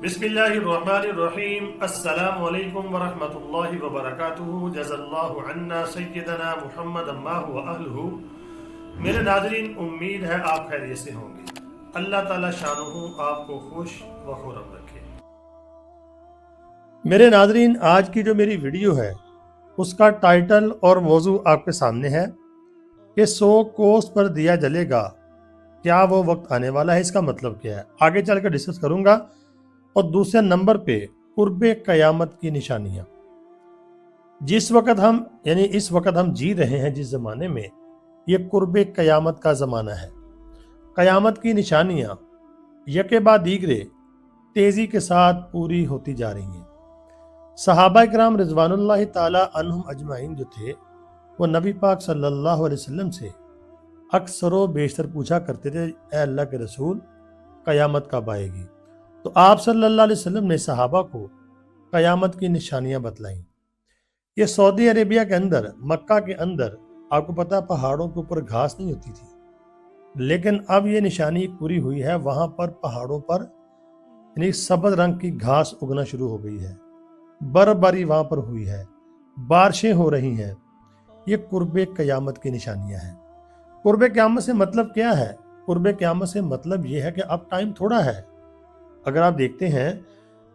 बिस्मिल्लाहिर्रहमानिर्रहीम। अस्सलामु अलैकुम वरहमतुल्लाहि वबरकातुहू। जज़ल्लाहु अन्ना सय्यदना मुहम्मद अम्मा व अहलुहू। मेरे नाज़रीन, उम्मीद है आप खैरियत से होंगे। अल्लाह ताला शानुहु आपको खुश व खुर्रम रखे। मेरे नाज़रीन, आज की जो मेरी वीडियो है उसका टाइटल और मौजू आपके सामने है कि 100 कोस पर दिया जलेगा, क्या वो वक्त आने वाला है, इसका मतलब क्या है, आगे चल कर डिस्कस करूंगा। और दूसरे नंबर पे कुर्बे कयामत की निशानियां। जिस वक्त हम यानी इस वक्त हम जी रहे हैं, जिस जमाने में, ये कुर्बे कयामत का जमाना है। कयामत की निशानियां यके बाद दीगरे तेजी के साथ पूरी होती जा रही हैं। सहाबा इकराम रिजवानुल्लाह ताला अन्हुम अजमाइन जो थे, वो नबी पाक सल्लल्लाहु अलैहि वसल्लम से अक्सर बेशतर पूछा करते थे, ए अल्लाह के रसूल, कयामत कब आएगी? तो आप सल्लल्लाहु अलैहि वसल्लम ने सहाबा को कयामत की निशानियां बतलाई। ये सऊदी अरेबिया के अंदर, मक्का के अंदर, आपको पता है पहाड़ों के ऊपर घास नहीं होती थी, लेकिन अब ये निशानी पूरी हुई है। वहां पर पहाड़ों पर यानी सब्ज रंग की घास उगना शुरू हो गई है, बर्फबारी वहां पर हुई है, बारिशें हो रही हैं। ये कुर्बे कयामत की निशानियां हैं। कुर्बे क़यामत से मतलब क्या है? कुर्बे क़यामत से मतलब ये है कि अब टाइम थोड़ा है। अगर आप देखते हैं,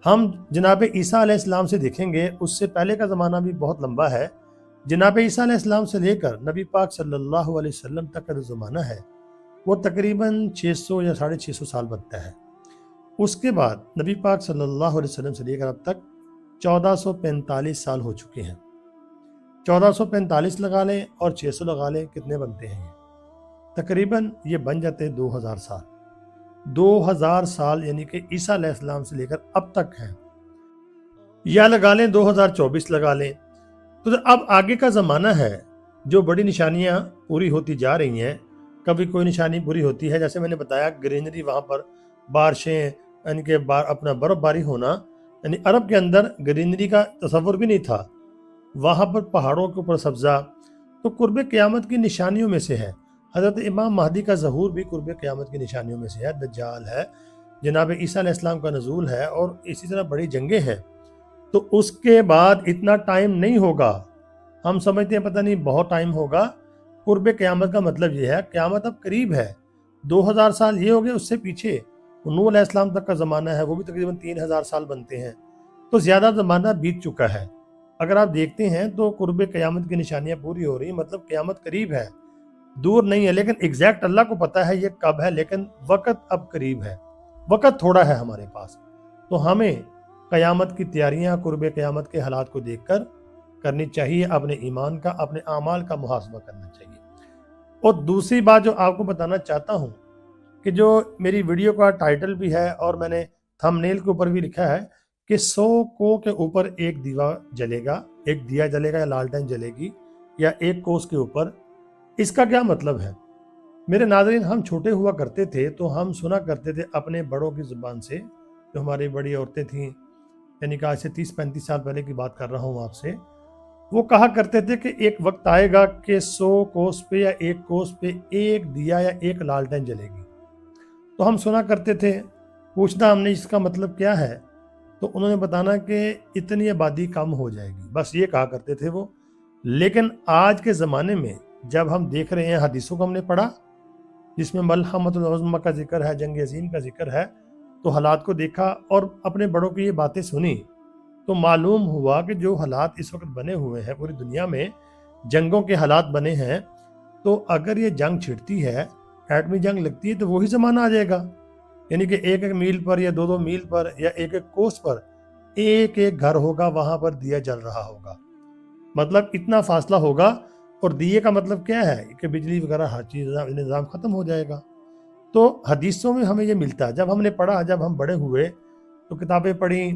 हम जनाब ईसा अलैहिस्सलाम से देखेंगे, उससे पहले का ज़माना भी बहुत लंबा है। जनाब ईसा अलैहिस्सलाम से लेकर नबी पाक सल्लल्लाहु अलैहि वसल्लम तक का जो ज़माना है वो तकरीबन 600 या 650 साल बनता है। उसके बाद नबी पाक सल्लल्लाहु अलैहि वसल्लम से लेकर अब तक 1445 साल हो चुके हैं। 1445 लगा लें और 600 लगा लें, कितने बनते हैं? तकरीबन ये बन जाते हैं 2000 साल। 2000 साल यानी कि ईसा अलैहिस्सलाम से लेकर अब तक हैं, या लगा लें 2024 लगा लें। तो अब आगे का ज़माना है, जो बड़ी निशानियां पूरी होती जा रही हैं। कभी कोई निशानी पूरी होती है, जैसे मैंने बताया, ग्रीनरी, वहाँ पर बारिशें, यानी कि अपना बर्फबारी होना, यानी अरब के अंदर ग्रीनरी का तस्वुर भी नहीं था, वहाँ पर पहाड़ों के ऊपर सब्जा। तो कुर्बे क़यामत की निशानियों में से है। हज़रत इमाम महदी का ज़हूर भी कुर्बे क़यामत की निशानियों में से है। दज्जाल है, जनाब ईसा अलैहिस्सलाम का नज़ूल है, और इसी तरह बड़ी जंगें हैं। तो उसके बाद इतना टाइम नहीं होगा। हम समझते हैं पता नहीं बहुत टाइम होगा। कुर्बे क़यामत का मतलब ये है क़यामत अब करीब है। 2000 साल ये हो गए, उससे पीछे नूह अलैहिस्सलाम तक का ज़माना है, वो भी तकरीबन 3000 साल बनते हैं। तो ज़्यादा ज़माना बीत चुका है। अगर आप देखते हैं तो कुर्बे क़यामत की निशानियाँ पूरी हो रही, मतलब क़यामत करीब है, दूर नहीं है। लेकिन एग्जैक्ट अल्लाह को पता है ये कब है, लेकिन वक़्त अब करीब है, वक़्त थोड़ा है हमारे पास। तो हमें क़यामत की तैयारियां, कुर्बे क़यामत के हालात को देखकर करनी चाहिए। अपने ईमान का, अपने आमाल का मुहासबा करना चाहिए। और दूसरी बात जो आपको बताना चाहता हूं, कि जो मेरी वीडियो का टाइटल भी है और मैंने थंबनेल के ऊपर भी लिखा है कि 100 को के ऊपर एक दीवा जलेगा, एक दिया जलेगा या लालटेन जलेगी, या एक कोस के ऊपर। इसका क्या मतलब है? मेरे नाज़रीन, हम छोटे हुआ करते थे तो हम सुना करते थे अपने बड़ों की ज़ुबान से, जो हमारी बड़ी औरतें थीं, यानी कि आज से 30-35 साल पहले की बात कर रहा हूँ आपसे। वो कहा करते थे कि एक वक्त आएगा कि 100 कोस पे या एक कोस पे एक दिया या एक लालटेन जलेगी। तो हम सुना करते थे, पूछना हमने इसका मतलब क्या है, तो उन्होंने बताना कि इतनी आबादी कम हो जाएगी, बस ये कहा करते थे वो। लेकिन आज के ज़माने में जब हम देख रहे हैं, हदीसों को हमने पढ़ा जिसमें मलहमतुल उज़्मा का जिक्र है, जंग अज़ीम का जिक्र है, तो हालात को देखा और अपने बड़ों की ये बातें सुनी, तो मालूम हुआ कि जो हालात इस वक्त बने हुए हैं पूरी दुनिया में, जंगों के हालात बने हैं, तो अगर ये जंग छिड़ती है, एटमी जंग लगती है, तो वही ज़माना आ जाएगा। यानी कि एक एक मील पर या 2-2 मील पर या एक एक कोस पर एक एक घर होगा, वहां पर दिया जल रहा होगा। मतलब इतना फासला होगा। और दिए का मतलब क्या है कि बिजली वगैरह हर चीज़ निज़ाम ख़त्म हो जाएगा। तो हदीसों में हमें ये मिलता है। जब हमने पढ़ा, जब हम बड़े हुए तो किताबें पढ़ी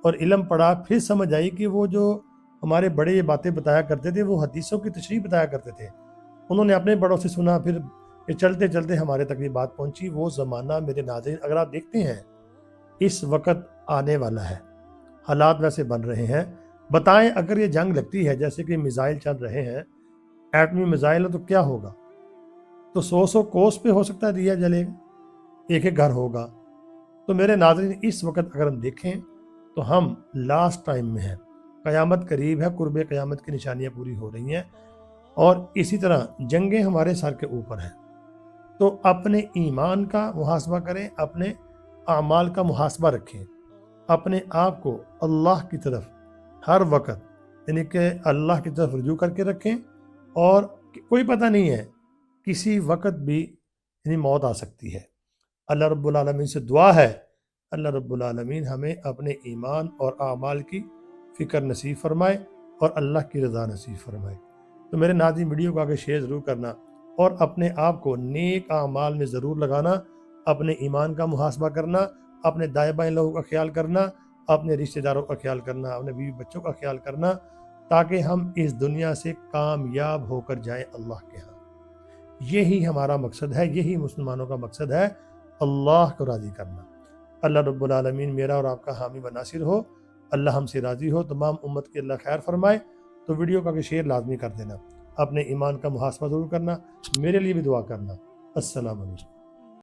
और इल्म पढ़ा, फिर समझ आई कि वो जो हमारे बड़े ये बातें बताया करते थे, वो हदीसों की तशरीह बताया करते थे। उन्होंने अपने बड़ों से सुना, फिर ये चलते चलते हमारे तक ये बात पहुंची। वो ज़माना मेरे नाज़रीन, अगर आप देखते हैं, इस वक्त आने वाला है। हालात वैसे बन रहे हैं। बताएं, अगर ये जंग लगती है, जैसे कि मिसाइल चल रहे हैं, एटमी मिसाइल हो, तो क्या होगा? तो 100 कोस पे हो सकता है दिया जलेगा, एक एक घर होगा। تو میرے ناظرین اس وقت اگر ہم دیکھیں تو ہم لاسٹ ٹائم میں ہیں، قیامت قریب ہے، قرب قیامت کی نشانیاں پوری ہو رہی ہیں اور اسی طرح جنگیں ہمارے سر کے اوپر ہیں۔ تو اپنے ایمان کا محاسبہ کریں، اپنے اعمال کا محاسبہ رکھیں، اپنے آپ کو اللہ کی طرف ہر وقت یعنی کہ اللہ کی طرف رجوع کر کے رکھیں، اور کوئی پتہ نہیں ہے کسی وقت بھی یعنی موت آ سکتی ہے۔ اللہ رب العالمین سے دعا ہے اللہ رب العالمین ہمیں اپنے ایمان اور اعمال کی فکر نصیب فرمائے اور اللہ کی رضا نصیب فرمائے۔ تو میرے ناظرین ویڈیو کو آگے شیئر ضرور کرنا اور اپنے آپ کو نیک اعمال میں ضرور لگانا، اپنے ایمان کا محاسبہ کرنا، اپنے دائیں بائیں لوگوں کا خیال کرنا، اپنے رشتہ داروں کا خیال کرنا، اپنے بیوی بچوں کا خیال کرنا، تاکہ ہم اس دنیا سے کامیاب ہو کر جائیں اللہ کے ہاں۔ یہی ہمارا مقصد ہے، یہی مسلمانوں کا مقصد ہے، اللہ کو راضی کرنا۔ اللہ رب العالمین میرا اور آپ کا حامی و ناصر ہو، اللہ ہم سے راضی ہو، تمام امت کی اللہ خیر فرمائے۔ تو ویڈیو کا شیئر لازمی کر دینا، اپنے ایمان کا محاسبہ ضرور کرنا، میرے لیے بھی دعا کرنا۔ السلام علیکم۔